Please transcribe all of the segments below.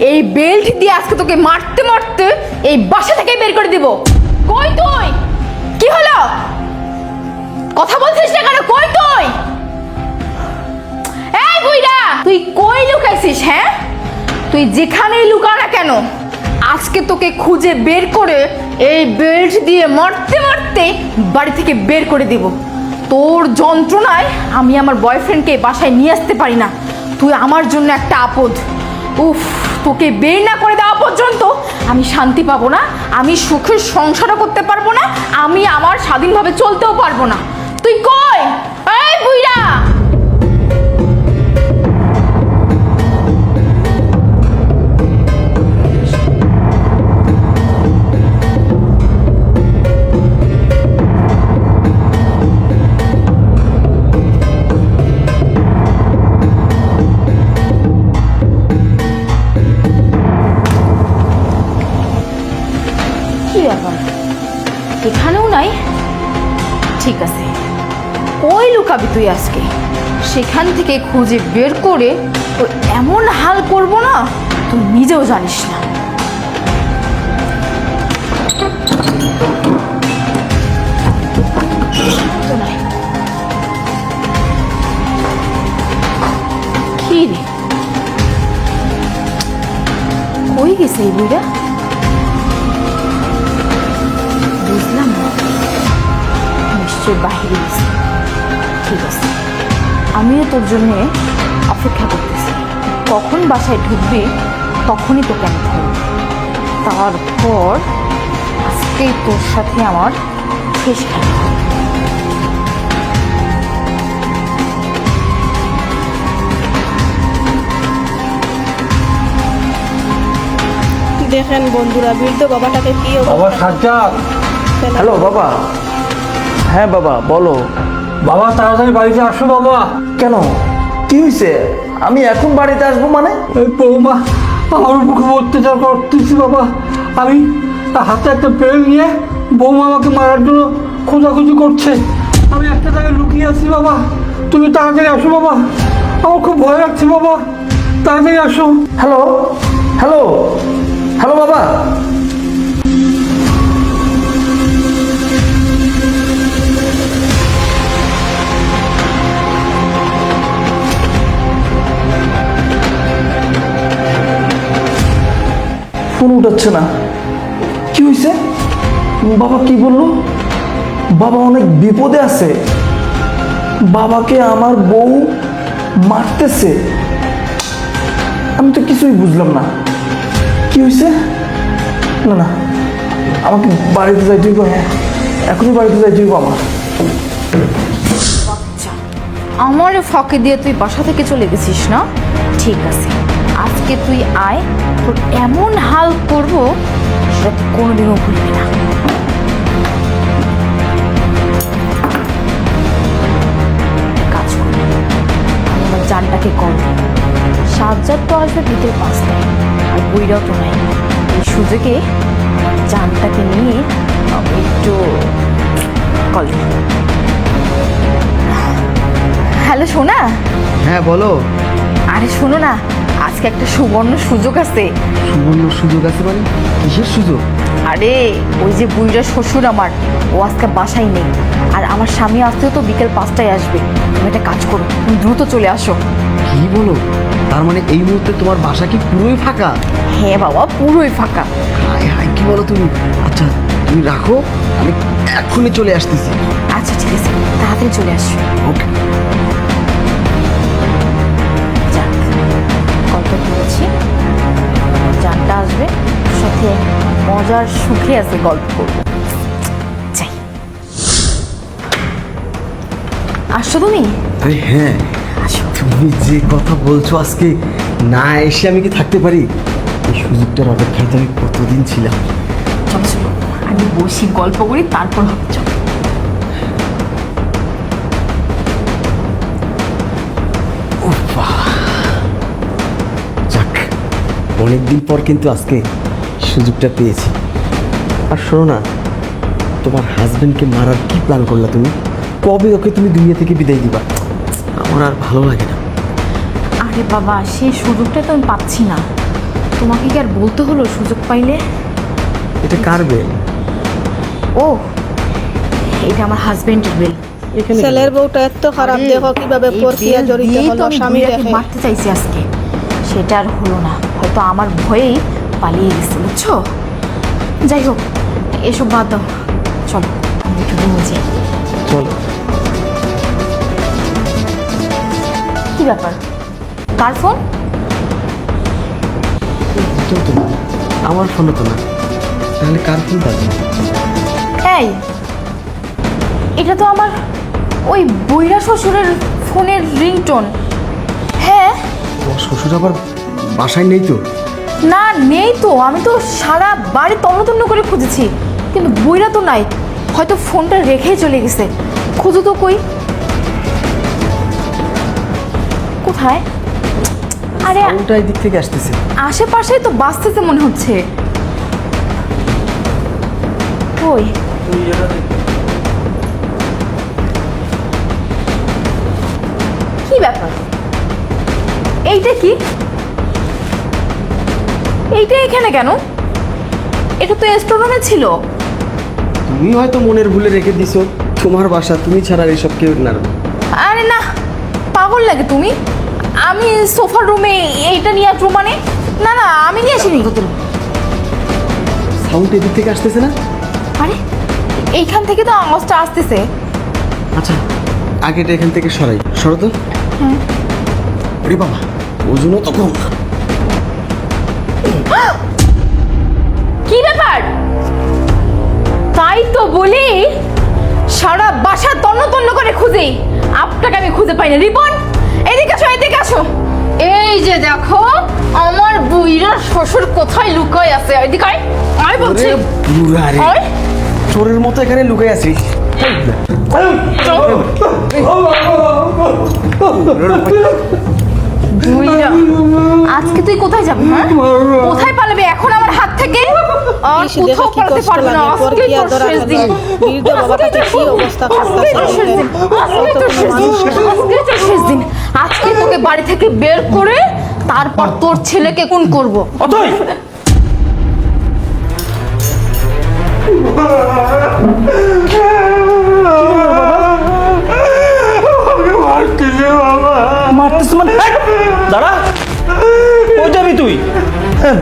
এই বেল্ট দিয়ে আজকে তোকে মারতে মারতে এই বাসা থেকে বের করে দিব। কই তুই? কি হলো? কথা বলছিস না কেন? কই তুই? এই বুইড়া, তুই কই লুকাইছিস? হ্যাঁ, তুই যেখানেই লুকা না কেন, আজকে তোকে খুঁজে বের করে এই বেল্ট দিয়ে মারতে মারতে বাড়ি থেকে বের করে দিব। তোর যন্ত্রণায় আমি আমার বয়ফ্রেন্ডকে বাসায় নিয়ে আসতে পারি না। তুই আমার জন্য একটা আপদ। উফ, তোকে বের না করে দেওয়া পর্যন্ত আমি শান্তি পাবো না, আমি সুখের সংসারও করতে পারবো না, আমি আমার স্বাধীনভাবে চলতেও পারবো না। তুই কই? এই বুইড়া, এখানেও নাই। ঠিক আছে, কই লুকাবি তুই আজকে? সেখান থেকে খুঁজে বের করে তো এমন হাল করব না, তুই নিজেও জানিস না। কি রে, কই গেছে এই বুড়া? বুঝলাম না, নিশ্চয় বাহিরে গেছে। ঠিক আছে, আমিও তোর জন্যে অপেক্ষা করতেছি। কখন বাসায় ঢুকবি তখনই তোকে আমি ধরব। তারপর আজকেই তোর সাথে আমার শেষ খেলা। দেখেন বন্ধুরা, বৃদ্ধ বাবাটাকে কি বাবা সাজ্জাদ। হ্যালো বাবা। হ্যাঁ বাবা বলো। বাবা তাড়াতাড়ি বাড়িতে আসো বাবা। কেন, কি হয়েছে? আমি এখন বাড়িতে আসবো মানে? এই বৌমা আমার মুখে অত্যাচার করতেছি বাবা। আমি হাতে একটা বেল নিয়ে বৌমা আমাকে মারার জন্য খোঁজাখুঁজি করছে। আমি একটা জায়গায় লুকিয়ে আছি বাবা, তুমি তাড়াতাড়ি আসো বাবা, আমার খুব ভয় লাগছে বাবা, তাড়াতাড়ি আসো। হ্যালো হ্যালো হ্যালো বাবা। ফোন উঠাচ্ছে না, কি হয়েছে? বাবা কি বললো? বাবা অনেক বিপদে আছে, বাবাকে আমার বউ মারতেছে। আমি তো কিছুই বুঝলাম না, কি হয়েছে? না না, আমাকে বাড়িতে যাইতে হইব। হ্যাঁ, এখনই বাড়িতে যাইতে হইব আমার। আমার ফাঁকে দিয়ে তুই বাসা থেকে চলে গেছিস না? ঠিক আছে, আজকে তুই আয়, তোর এমন হাল করব সেটা তুই কোনোদিনও ভুলবি না। কাজ কর, আমি আমার জানটাকে কল দিই। সাজ্জাদ তো আসবে বিকেল 5টায়, আর বইরাও তো নাই। এই সুযোগে আমার জানটাকে নিয়ে আমি একটু কল দিই। হ্যালো সোনা। হ্যাঁ বলো। আরে শোনো না, আজকে একটা সুবর্ণ সুযোগ আছে। সুবর্ণ সুযোগ আছে মানে? কিসের সুযোগ? আরে ওই যে বুইড়া শ্বশুর আমার, ও আজকে বাসায় নেই, আর আমার স্বামী আসতেও তো বিকেল 5টায় আসবে। তুমি একটা কাজ করো, তুমি দ্রুত চলে আসো। কি বলো? তার মানে এই মুহূর্তে তোমার বাসা কি পুরোই ফাঁকা? হ্যাঁ বাবা, পুরোই ফাঁকা। হায় হায়, কি বলো তুমি? আচ্ছা তুমি রাখো, আমি এক্ষুনি চলে আসতেছি। আচ্ছা ঠিক আছে, তাড়াতাড়ি চলে আসো। ওকে। যাক, কত বলছি, জানটা আসবে, ওর সাথে মজার সুখে আছে গল্প করবো। যাই, আসছো তুমি? আরে হ্যাঁ, আসো। তুমি যে কথা বলছো, আজকে না এসে আমি কি থাকতে পারি? এই সুযোগটার অপেক্ষায় তো আমি কতদিন ছিলাম। চলো চলো, আমি বসি, গল্প করি, তারপর হবে। চলো। যাক, অনেকদিন পর কিন্তু আজকে সুযোগটা পেয়েছি। আর শোনো না, তোমার হাজবেন্ডকে মারার কি প্ল্যান করলা তুমি? কবে ওকে তুমি দুনিয়া থেকে বিদায় দিবা? আমার আর ভালো লাগে না। আরে বাবা, সেই সুযোগটা তো আমি পাচ্ছি না। তোমাকে কি আর বলতে হলো সুযোগ পাইলে? এটা কার বেল? ও, এটা আমার হাজবেন্ডের বিল। এখানে ছেলের বউটা এত খারাপ, দেখো কিভাবে প্রক্রিয়া জড়িত হলো স্বামী রেখে। মারতে চাইছি আজকে, সেটা আর হলো না। হয়তো আমার ভয়েই পালিয়ে গেছে, বুঝছো? যাই হোক, এসব বাদ দাও, চলো আমি একটু রুমে যাই। চলো। কি ব্যাপার, কার ফোন? তো না, আমার ফোনে তো না, তাহলে কার ফোন পাবে? এই, এটা তো আমার ওই বইরা শ্বশুরের ফোনের রিংটোন। হ্যাঁ। তোমার শ্বশুর আবার বাসায় নেই তো? না, নেই তো। আমি তো সারা বাড়ি তন্ন করে খুঁজেছি, কিন্তু বইরা তো নাই। হয়তো ফোনটা রেখেই চলে গেছে। খুঁজো তো, কই, কোথায়? আরে ওটা এই দিক থেকে আসতেছে। আশেপাশেই তো বাঁচতেছে মনে হচ্ছে। কই? কি ব্যাপার? এইটা কি? এইটা এখানে কেন? এটা তো স্টোররুমে ছিল। তুমি হয়তো মনের ভুলে রেখে দিছো, তোমার বাসা, তুমি ছাড়া এসব কেউ না। আরে না, পাগল লাগে তুমি। আমি সোফার রুমে এইটা নিয়ে আসবো মানে? না না, আমি নিয়ে আসিনি। সাউন্ড এদিক থেকে আসতেছে না? আরে এইখান থেকে তো আওয়াজটা আসতেছে। আচ্ছা, আগেটা এখান থেকে সরাই, সরো তো। আরে বাবা, ওজনও তো কম। কি ব্যাপার? তাই তো বলি, সারা বাসা তন্ন করে খুঁজি, আপনাকে আমি খুঁজে পাই না। রিপন, এদিকে আসো, এদিকে আসো। এই যে দেখো, আমার বুইরা শ্বশুর কোথায় লুকায় আছে। এদিকে আয়, আয় বলছি। ওরে বুড়া রে, আয়। চোরের মতো এখানে লুকাই আছিস। বুইরা, আজকে তুই কোথায় যাবি? হ্যাঁ, কোথায় পালাবি এখন আমার হাত থেকে? আর ইস, দেখো কোথাও কি পালাতে কষ্ট পারবি না। লাগে, আজকেই প্রক্রিয়া তোর ধরা শেষ দিন। খেলো। বৃদ্ধ বাবাটাকে কি অবস্থা আজকেই তোর শেষ দিন। আজকেই তোর শেষ দিন। আজকেই তোর শেষ দিন। আজকে তোকে বাড়ি থেকে বের করে তারপর তোর ছেলেকে খুন করব। অতই মারতেছ মানে? দাঁড়া, কই যাবি তুই?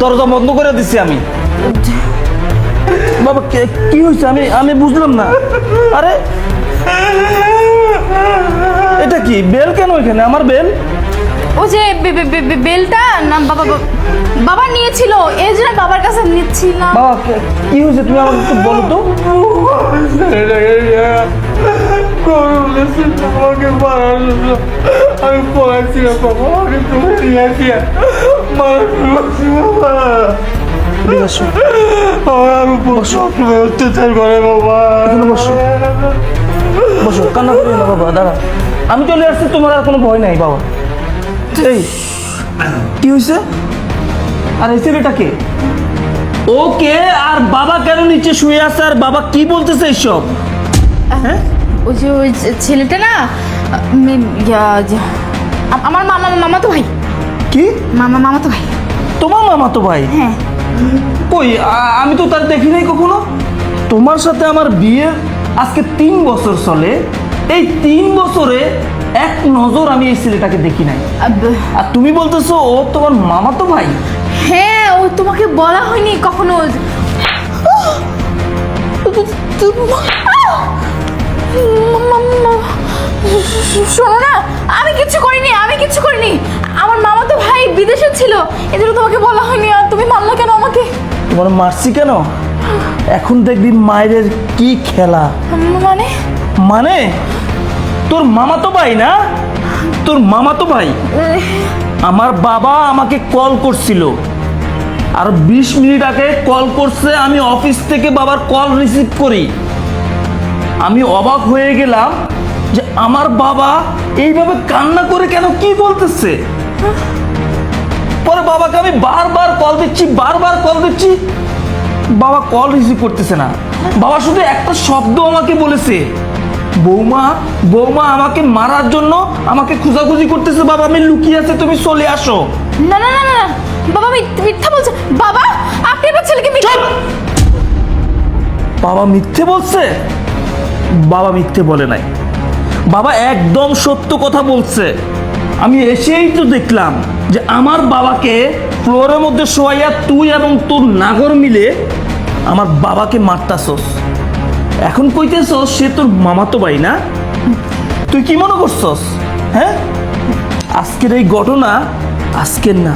দরজা বন্ধ করে দিচ্ছি আমি। বাবা, কি হয়েছে? আমি বুঝলাম না। আরে এটা কি বেল কেন এখানে? আমার বেল? ও যে বেলটা না বাবা নিয়েছিল, এই জন্য বাবার কাছে নিচ্ছিলাম। বাবা, কি হয়েছে তুমি আমাকে একটু বলো তো। আমাকে মারার জন্য আমি পড়াচ্ছিলাম বাবা, আমি তুমি নিয়ে আসিয়া আমার বসো, অত্যাচার করে বাবা। এখানে বসো, বসো, কান্না করো না বাবা। দাঁড়া, আমি চলে আসছি, তোমার আর কোনো ভয় নাই বাবা। এই কি হয়েছে? আর এই ছেলেটা কে? ওকে, আর বাবা কেন নিচে শুয়ে আছে? আর বাবা কি বলতেছে এইসব? হ্যাঁ, ওই যে ছেলেটা না, আমার মামা তো ভাই। কি? মামা তো ভাই। তোমার মামা তো ভাই? হ্যাঁ। কই, আমি তো তার দেখি নাই কখনো। তোমার সাথে আমার বিয়ের আজকে 3 বছর চলে। এই 3 বছরে এক নজর আমি এই ছেলেটাকে দেখি নাই, আর তুমি বলতেছো ও তোমার মামা তো ভাই? হ্যাঁ, ও তোমাকে বলা হয়নি কখনো? শোনো না, আমি কিচ্ছু করিনি। আমার মামা তো ভাই বিদেশে ছিল, এজন্য তোমাকে বলা হয়নি। আর তুমি মানলে কেন আমাকে? তোমার মারছি কেন? এখন দেখবি মায়ের কি খেলা। মানে তোর মামা তো ভাই না? তোর মামা তো ভাই? আমার বাবা আমাকে কল করছিল, আর 20 মিনিট আগে কল করছে। আমি অফিস থেকে বাবার কল রিসিভ করি। আমি অবাক হয়ে গেলাম যে আমার বাবা এইভাবে কান্না করে কেন, কি বলতেছে। পরে বাবাকে আমি বারবার কল দিচ্ছি, বাবা কল রিসিভ করতেছে না। বাবা শুধু একটা শব্দ আমাকে বলেছে, বৌমা আমাকে মারার জন্য আমাকে খোঁজাখুঁজি করতেছে। বাবা, আমি লুকিয়ে আছে, তুমি চলে আসো। না, বাবা মিথ্যা বলছে। বাবা আপনি আপনার ছেলেকে বাবা মিথ্যে বলছে? বাবা মিথ্যে বলে নাই, বাবা একদম সত্য কথা বলছে। আমি এসেই তো দেখলাম যে আমার বাবাকে ফ্লোরের মধ্যে শোয়াইয়া তুই এবং তোর নাগর মিলে আমার বাবাকে মারতাছস। এখন কইতেছস সে তোর মামাতো ভাই না? তুই কি মনে করছস? হ্যাঁ, আজকের এই ঘটনা আজকের না,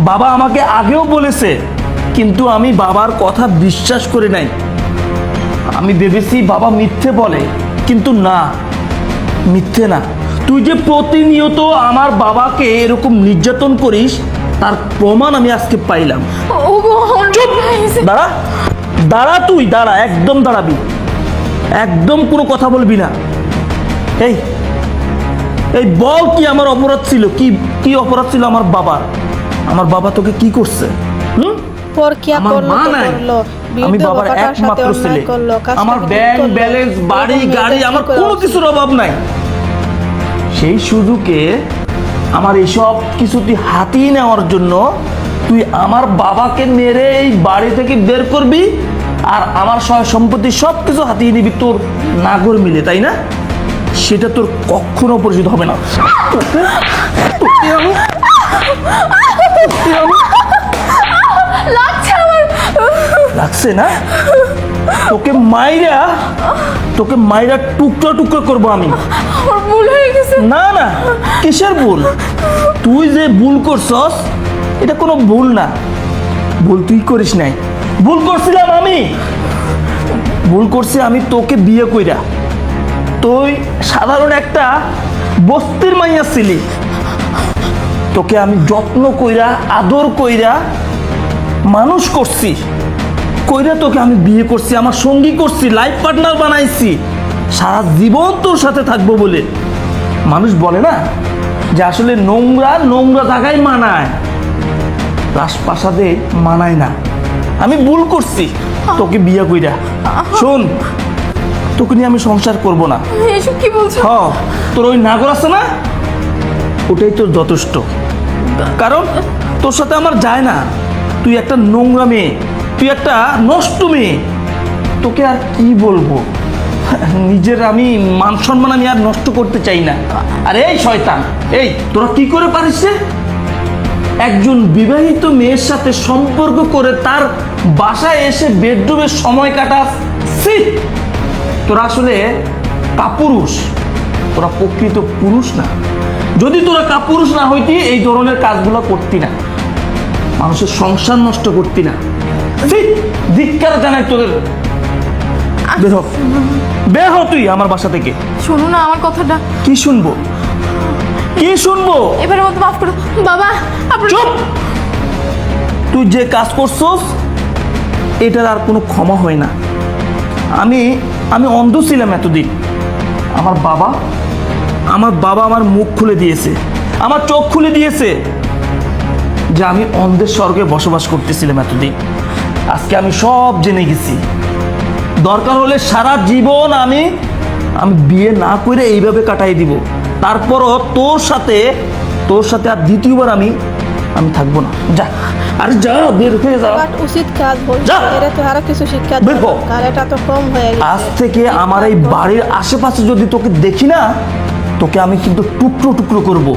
বাবা আমাকে আগেও বলেছে, কিন্তু আমি বাবার কথা বিশ্বাস করি নাই। আমি ভেবেছি বাবা মিথ্যে বলে, কিন্তু না, মিথ্যে না। তুই যে প্রতিনিয়ত আমার বাবাকে এরকম নির্যাতন করিস তার প্রমাণ আমি আজকে পাইলাম। দাঁড়া দাঁড়া, তুই দাঁড়া, একদম দাঁড়াবি, একদম কোনো কথা বলবি না। এই এই বল, কি আমার অপরাধ ছিল? কি কি অপরাধ ছিল আমার বাবার? আমার বাবা তোকে কি করছে? পরকিয়া আমার করলো মা তো নাই, করলো, আমি বিরুদ্ধ বাবার বাবার সাথে একমাত্র অন্যায় ছেলে। করলো, কাজটা আমার ঠিক ব্যাংক করলো। ব্যালেন্স, বাড়ি এরকম গাড়ি, মেয়েদের আমার কি করা কোনো উচিত? কিছুর অভাব নাই। সেই সুযোগে আমার এসব কিছু তুই হাতিয়ে নেওয়ার জন্য তুই আমার বাবাকে মেরে এই বাড়ি থেকে বের করবি, আর আমার সয় সম্পত্তি সব কিছু হাতিয়ে নিবি তোর নাগর মিলে, তাই না? সেটা তোর কখনো পরিচিত হবে না। লাগছে আমার। লাগছে না? তোকে মাইরা টুকরো টুকরো করবো আমি। আমার ভুল হয়ে গেছে। না না, কিসের ভুল? তুই যে ভুল করছস এটা কোনো ভুল না। ভুল তুই করিস নাই, ভুল করছিলাম আমি। ভুল করছি আমি তোকে বিয়ে কইরা। তুই সাধারণ একটা বস্তির মাইয়া ছিলি, তোকে আমি যত্ন কইরা আদর কইরা মানুষ করছি, কইরা তোকে আমি বিয়ে করছি, আমার সঙ্গী করছি, লাইফ পার্টনার বানাইছি, সারা জীবন তোর সাথে থাকবো বলে। মানুষ বলে না যে আসলে নোংরা নোংরা জায়গায় মানায়, রাজপ্রাসাদে মানায় না। আমি ভুল করছি তোকে বিয়ে কইরা। শোন, তোকে নিয়ে আমি সংসার করব না। এসব কি বলছো? হ্যাঁ, তোর ওই নাগর আছে না, ওটাই তোর যথেষ্ট। কারণ তোর সাথে আমার যায় না। তুই একটা নোংরা মেয়ে, তুই একটা নষ্ট মেয়ে, তোকে আর কি বলবো? নিজের আমি মান সম্মান আমি আর নষ্ট করতে চাই না। আর এই শয়তান, এই তোরা কি করে পারিস রে? একজন বিবাহিত মেয়ের সাথে সম্পর্ক করে তার বাসায় এসে বেডরুমে সময় কাটাস? ছি! তোরা আসলে কাপুরুষ, তোরা প্রকৃত পুরুষ না। যদি তোরা কাপুরুষ না হইতি এই ধরনের কাজগুলো করতি না, মানুষের সংসার নষ্ট করতি না। ছি! ধিক্কার জানাই তোদের। বের হ, বের হ তুই আমার বাসা থেকে। শোনো না আমার কথাটা। কি শুনবো? কি শুনবো? এবারের মতো মাফ করো বাবা। আপনার চুপ! তুই যে কাজ করছস এটার আর কোনো ক্ষমা হয় না। আমি অন্ধ ছিলাম এতদিন। আমার বাবা আমার মুখ খুলে দিয়েছে, আমার চোখ খুলে দিয়েছে যে আমি অন্ধের স্বর্গে বসবাস করতেছিলাম এতদিন। আজকে আমি সব জেনে গেছি। দরকার হলে সারা জীবন আমি বিয়ে না করে এইভাবে কাটাই দিব, তারপরও তোর সাথে আর দ্বিতীয়বার আমি থাকবো না। যা, আরে যা, বের হয়ে যা। বাট উচিত কাজ বলছে, যা। এরা তো আরো কিছু শিক্ষা বের হ। দরকার, এটা তো কম হয়ে গেছে। আজ থেকে আমার এই বাড়ির আশেপাশে যদি তোকে দেখি না, তোকে আমি কিন্তু টুকরো টুকরো করব।